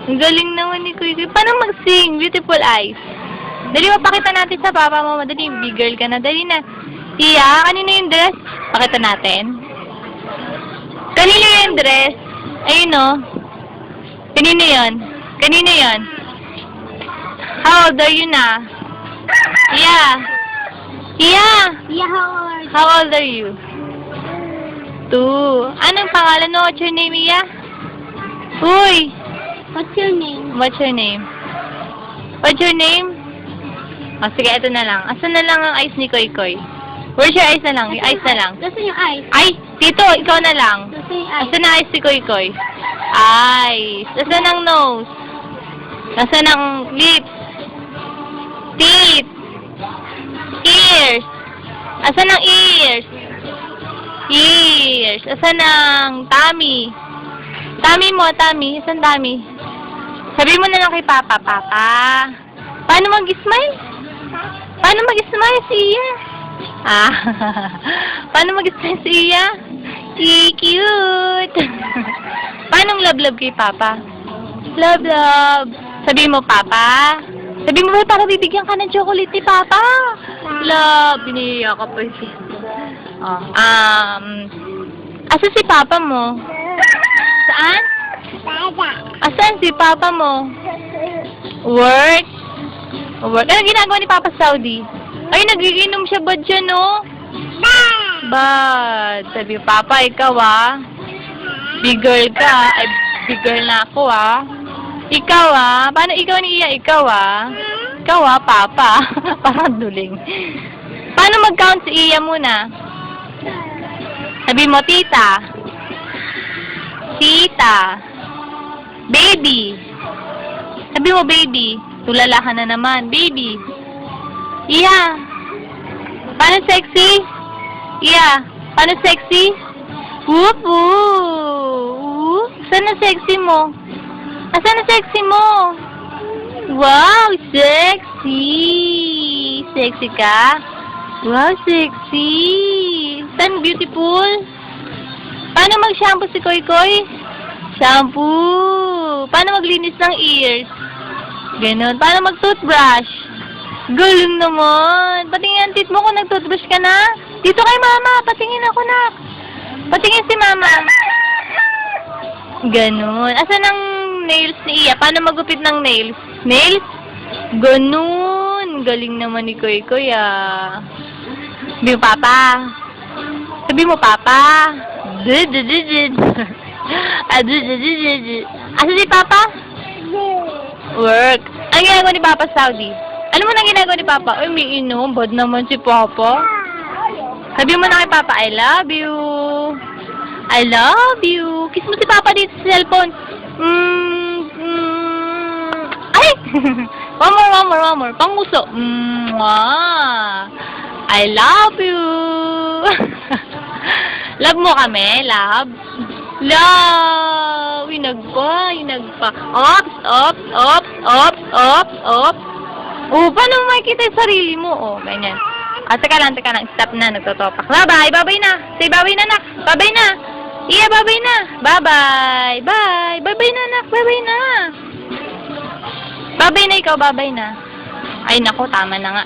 Ang galing naman ni Kuy Kuy. Paano mag-sing? Beautiful eyes. Dali, mapakita natin sa papa mo. Dali, big girl ka na. Dali na. Iya, kanino yung dress? Pakita natin. Kanino yung dress? Ayun o. Kanino yun? Kanino yun? How old are you na? Iya. Iya. Yeah, How old are you? 2. Anong pangalan mo? What's your name, Iya? Uy! What's your name? What's your name? What's your name? Oh, sige, ito na lang. Asan na lang ang eyes ni Koy Koy? Where's your eyes na lang? Yung eyes na lang. Nasaan yung eyes? Ay! Tito, ikaw na lang. Nasaan yung eyes? Asan na eyes ni Koy Koy? Eyes. Asan ang nose? Asan ang lips? Teeth. Ears. Asan ang ears? Ears. Asan ang tummy? Tummy mo, tummy. Asan tummy? Sabi mo na lang kay Papa, Papa. Paano mag-smile? Paano mag-smile si Iya? Ah, paano mag-smile si Iya? Cute! Paano love-love kay Papa? Love-love. Sabi mo, Papa. Sabi mo, para bibigyan ka ng chocolate ni Papa. Love. Biniya ka pa siya. Oh, asa si Papa mo? Saan? Asan si Papa mo? Work? Work? Ano ginagawa ni Papa sa Saudi? Ay, nagiginom siya ba dyan, no? Bad. Sabi, Papa, ikaw, big girl ka. Ay, big girl na ako, Ikaw, paano ikaw ni Iya? Ikaw, Ikaw, Papa. Parang duling. Paano mag-count si Iya muna? Sabi mo, tita. Tita. Baby. Sabi mo, baby. Tulala ka na naman. Baby. Iya. Paano sexy? Iya. Paano sexy? Whoop, whoop. Saan na sexy mo? Asan na sexy mo? Wow, sexy. Sexy ka? Wow, sexy. Saan beautiful? Paano mag-shampoo si Koy Koy? Shampoo. Paano maglinis ng ears? Ganon. Paano mag-toothbrush? Galing naman. Patingin ang tit mo kung nag-toothbrush ka na. Dito kay Mama. Patingin ako, nak. Patingin si Mama. Ganon. Asan ang nails ni Iya? Paano magupit ng nails? Nails? Ganon. Galing naman ni Koy Koy, Sabi mo, Papa. Sabi mo, Papa. Asa si Papa? Work. Ano ginagawa ni Papa sa Saudi? Ano mo na ginagawa ni Papa? Ay, may inom. Bad naman si Papa. Sabi mo na kay Papa, I love you. I love you. Kiss mo si Papa dito sa cellphone. Ay! One more. Panguso. I love you. Love mo kami, love? Love! Inagpa. Ops. Oh, paano makikita yung sarili mo? Oh, ganyan. Teka lang. Stop na, nagtotopak. Bye-bye na. Say bye-bye na, nak. Bye-bye na. Iya, bye-bye na. Bye-bye. Bye. Bye-bye na, nak. Bye-bye na. Bye-bye na ikaw, bye-bye na. Ay, nako, tama na nga.